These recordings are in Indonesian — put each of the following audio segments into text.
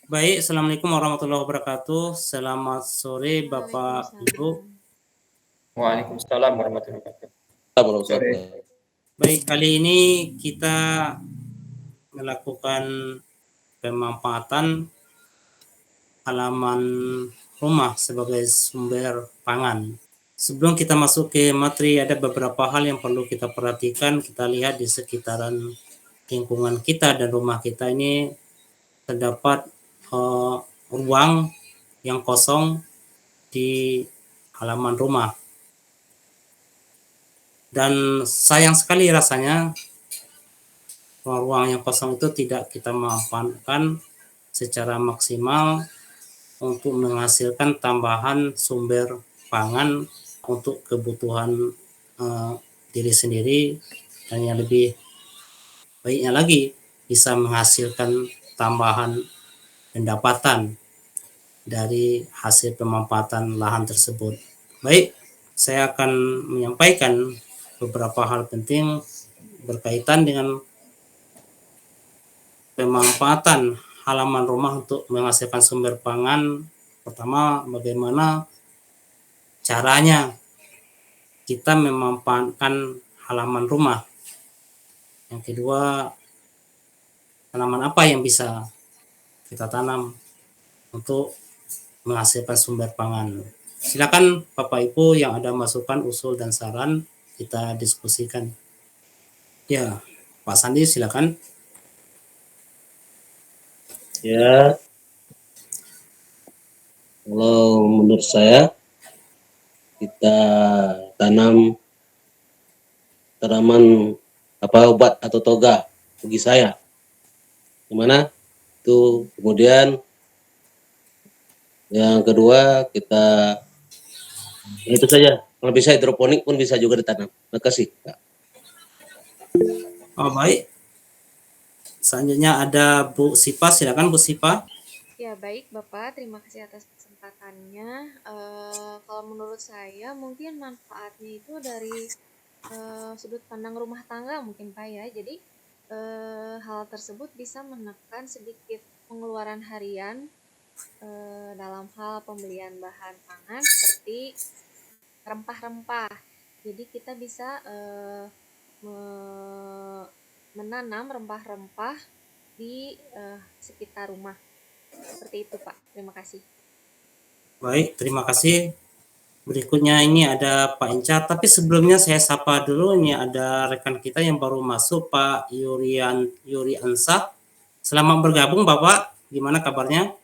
Baik, Assalamualaikum warahmatullahi wabarakatuh. Selamat sore Bapak Ibu. Waalaikumsalam. Waalaikumsalam warahmatullahi wabarakatuh. Sore. Baik, kali ini kita melakukan pemanfaatan halaman rumah sebagai sumber pangan. Sebelum kita masuk ke materi, ada beberapa hal yang perlu kita perhatikan. Kita lihat di sekitaran lingkungan kita dan rumah kita ini terdapat ruang yang kosong di halaman rumah. Dan sayang sekali rasanya ruang-ruang yang kosong itu tidak kita manfaatkan secara maksimal untuk menghasilkan tambahan sumber pangan untuk kebutuhan diri sendiri, dan yang lebih baiknya lagi bisa menghasilkan tambahan pendapatan dari hasil pemanfaatan lahan tersebut. Baik, saya akan menyampaikan beberapa hal penting berkaitan dengan pemanfaatan halaman rumah untuk menghasilkan sumber pangan. Pertama, bagaimana caranya kita memanfaatkan halaman rumah. Yang kedua, tanaman apa yang bisa kita tanam untuk menghasilkan sumber pangan. Silakan Bapak Ibu yang ada masukan, usul, dan saran, kita diskusikan. Ya, Pak Sandi silakan. Ya, kalau menurut saya kita tanam tanaman obat atau toga bagi saya. Gimana? Itu kemudian yang kedua kita itu saja. Kalau bisa hidroponik pun bisa juga ditanam. Terima kasih, Kak. Oh, baik. Selanjutnya ada Bu Sipa, silakan Bu Sipa. Ya, baik Bapak, terima kasih atas kesempatannya. Kalau menurut saya mungkin manfaatnya itu dari sudut pandang rumah tangga mungkin Pak ya. Jadi hal tersebut bisa menekan sedikit pengeluaran harian dalam hal pembelian bahan pangan seperti rempah-rempah. Jadi kita bisa menanam rempah-rempah di sekitar rumah. Seperti itu Pak, terima kasih. Baik, terima kasih. Berikutnya ini ada Pak Incar, tapi sebelumnya saya sapa dulu, ini ada rekan kita yang baru masuk, Pak Yuri Ansah. Selamat bergabung Bapak, gimana kabarnya?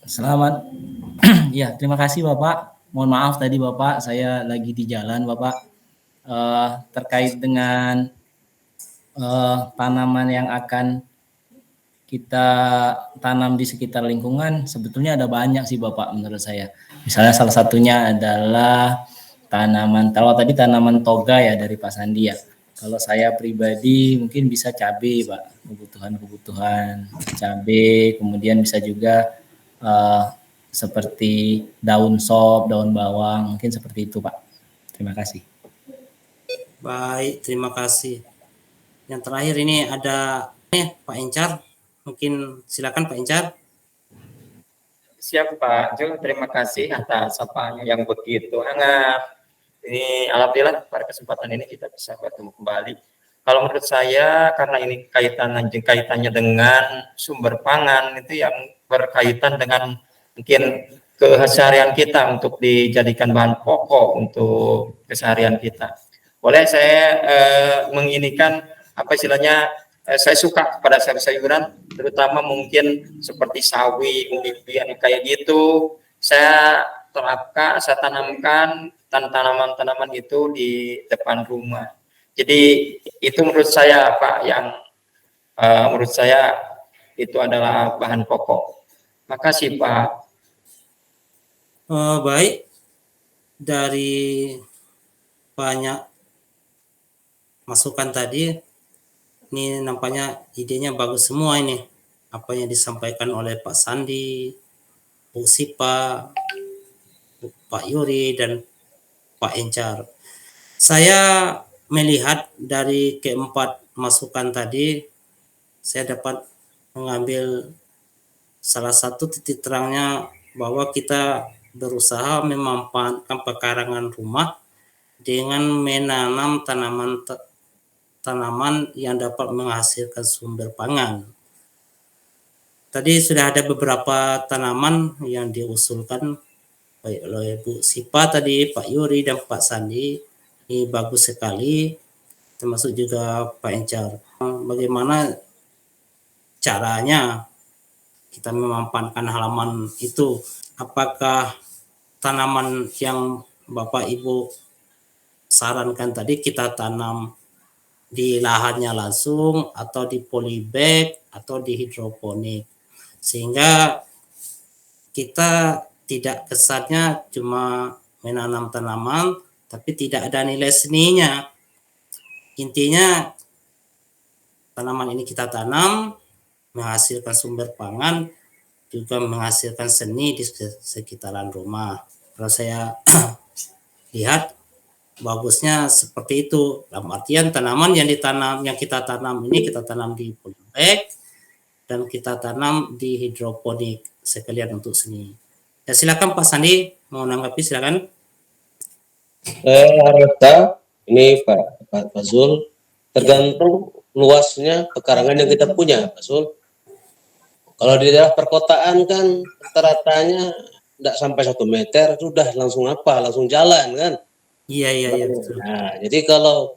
Selamat, ya terima kasih Bapak. Mohon maaf tadi Bapak, saya lagi di jalan Bapak. Terkait dengan tanaman yang akan kita tanam di sekitar lingkungan, sebetulnya ada banyak sih Bapak menurut saya. Misalnya salah satunya adalah kalau tadi tanaman toga ya dari Pak Sandi ya. Kalau saya pribadi mungkin bisa cabai Pak, kebutuhan cabai, kemudian bisa juga seperti daun sop, daun bawang, mungkin seperti itu Pak. Terima kasih. Baik, terima kasih. Yang terakhir ini ada Pak Incar, mungkin silakan Pak Incar. Siap Pak Jo, terima kasih atas sapaan yang begitu hangat. Ini alhamdulillah pada kesempatan ini kita bisa bertemu kembali. Kalau menurut saya karena ini kaitannya dengan sumber pangan itu yang berkaitan dengan mungkin keseharian kita untuk dijadikan bahan pokok untuk keseharian kita. Boleh saya menginikan apa istilahnya, saya suka kepada sayur-sayuran, terutama mungkin seperti sawi, umbi-umbian kayak gitu. Saya tanamkan tanaman-tanaman itu di depan rumah. Jadi itu menurut saya Pak yang menurut saya itu adalah bahan pokok. Makasih Pak. Baik, dari banyak masukan tadi, ini nampaknya idenya bagus semua ini. Apa yang disampaikan oleh Pak Sandi, Bu Sipa, Pak Yuri, dan Pak Encar. Saya melihat dari keempat masukan tadi, saya dapat mengambil salah satu titik terangnya bahwa kita berusaha memanfaatkan pekarangan rumah dengan menanam tanaman yang dapat menghasilkan sumber pangan. Tadi sudah ada beberapa tanaman yang diusulkan baik oleh Bu Sipa tadi, Pak Yuri dan Pak Sandi. Ini bagus sekali, termasuk juga Pak Encar. Bagaimana caranya kita memanfaatkan halaman itu? Apakah tanaman yang Bapak Ibu sarankan tadi kita tanam di lahannya langsung atau di polybag atau di hidroponik, sehingga kita tidak kesannya cuma menanam tanaman tapi tidak ada nilai seninya. Intinya tanaman ini kita tanam menghasilkan sumber pangan, juga menghasilkan seni di sekitaran rumah. Kalau saya lihat bagusnya seperti itu. Dalam artian tanaman yang kita tanam ini kita tanam di polybag dan kita tanam di hidroponik sekalian untuk seni. Ya, silakan Pak Sandi mau menanggapi, silakan. Rata ini Pak Zul, tergantung luasnya pekarangan yang kita punya, Pak Zul. Kalau di daerah perkotaan kan rata-ratanya tidak sampai 1 meter, sudah langsung jalan kan. Iya betul. Nah, jadi kalau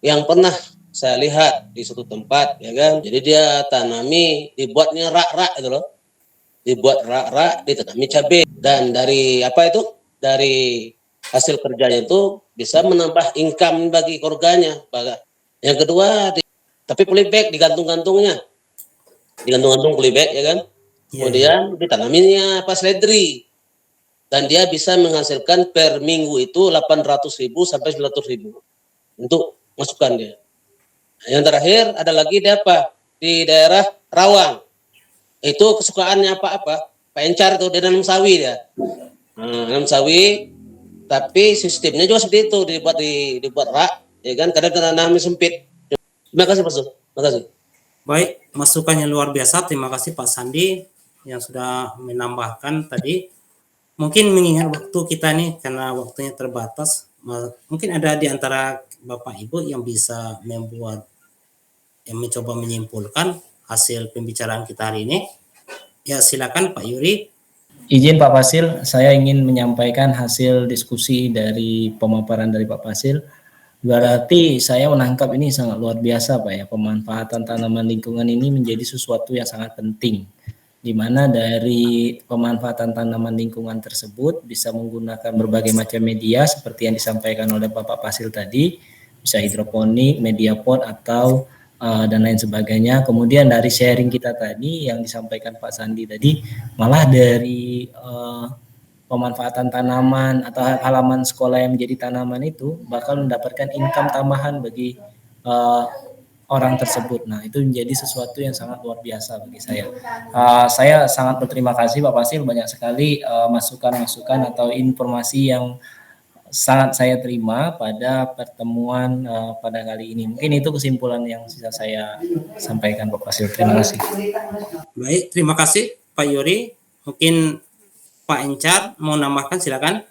yang pernah saya lihat di suatu tempat ya kan, jadi dia tanami, dibuatnya rak-rak itu loh. Dibuat rak-rak, ditanami cabai, dan dari dari hasil kerjanya itu bisa menambah income bagi keluarganya. Yang kedua, tapi polybag digantung-gantung polybag ya kan. Kemudian ditanaminya seledri, dan dia bisa menghasilkan per minggu itu 800.000 sampai 900.000 untuk masukan dia. Nah, yang terakhir ada lagi di daerah Rawang. Itu kesukaannya Pak Encar itu, dia nanam sawi dia. Nanam sawi, tapi sistemnya juga seperti itu, dibuat rak, ya kan, kadang tanamnya sempit. Terima kasih Pak Sul. Terima kasih. Baik, masukannya luar biasa. Terima kasih Pak Sandi yang sudah menambahkan tadi. Mungkin mengingat waktu kita nih, karena waktunya terbatas, mungkin ada di antara Bapak Ibu yang bisa mencoba menyimpulkan hasil pembicaraan kita hari ini. Ya, silakan Pak Yuri. Izin Pak Fasil, saya ingin menyampaikan hasil diskusi dari pemaparan dari Pak Fasil. Berarti saya menangkap ini sangat luar biasa Pak ya, pemanfaatan tanaman lingkungan ini menjadi sesuatu yang sangat penting, di mana dari pemanfaatan tanaman lingkungan tersebut bisa menggunakan berbagai macam media seperti yang disampaikan oleh Bapak Fasil tadi, bisa hidroponik, media pot atau dan lain sebagainya. Kemudian dari sharing kita tadi yang disampaikan Pak Sandi tadi, malah dari pemanfaatan tanaman atau halaman sekolah yang menjadi tanaman itu bakal mendapatkan income tambahan bagi orang tersebut. Nah, itu menjadi sesuatu yang sangat luar biasa bagi saya. Saya sangat berterima kasih Pak Fasil, banyak sekali masukan-masukan atau informasi yang sangat saya terima pada pertemuan pada kali ini. Mungkin itu kesimpulan yang bisa saya sampaikan Pak Fasil. Terima kasih. Baik, terima kasih Pak Yuri. Mungkin Pak Encar mau nambahkan, silakan.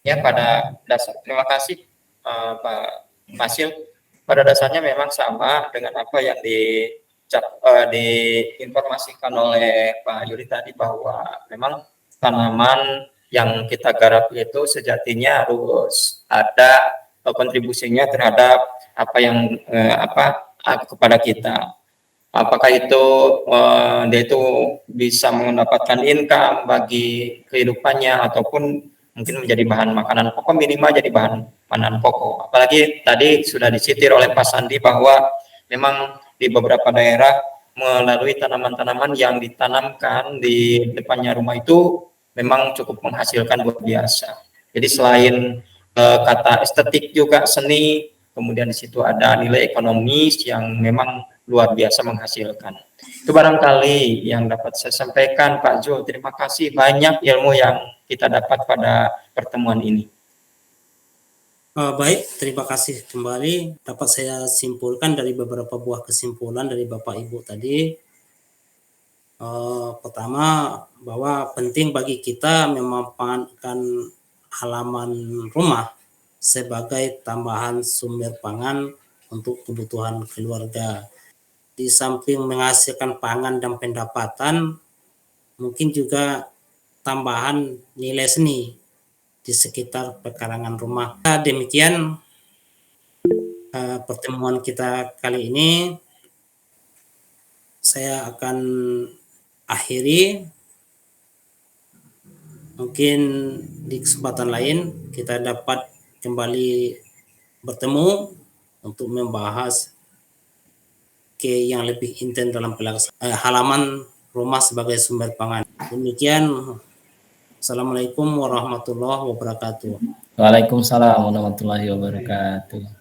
Ya, pada dasar terima kasih Pak Fasil. Pada dasarnya memang sama dengan apa yang diinformasikan oleh Pak Yuri tadi, bahwa memang tanaman yang kita garap itu sejatinya harus ada kontribusinya terhadap apa yang kepada kita. Apakah itu dia itu bisa mendapatkan income bagi kehidupannya, ataupun mungkin menjadi bahan makanan pokok, minimal jadi bahan makanan pokok. Apalagi tadi sudah disitir oleh Pak Sandi bahwa memang di beberapa daerah melalui tanaman-tanaman yang ditanamkan di depannya rumah itu memang cukup menghasilkan luar biasa. Jadi selain kata estetik juga seni, kemudian di situ ada nilai ekonomis yang memang luar biasa menghasilkan. Itu barangkali yang dapat saya sampaikan Pak Zul. Terima kasih banyak ilmu yang kita dapat pada pertemuan ini. Baik, terima kasih kembali. Dapat saya simpulkan dari beberapa buah kesimpulan dari Bapak Ibu tadi, Pertama, bahwa penting bagi kita memanfaatkan halaman rumah sebagai tambahan sumber pangan untuk kebutuhan keluarga. Di samping menghasilkan pangan dan pendapatan, mungkin juga tambahan nilai seni di sekitar pekarangan rumah. Demikian pertemuan kita kali ini. Saya akan akhiri. Mungkin di kesempatan lain kita dapat kembali bertemu untuk membahas yang lebih intens dalam pelaksanaan halaman rumah sebagai sumber pangan. Demikian. Assalamualaikum warahmatullahi wabarakatuh. Waalaikumsalam warahmatullahi wabarakatuh.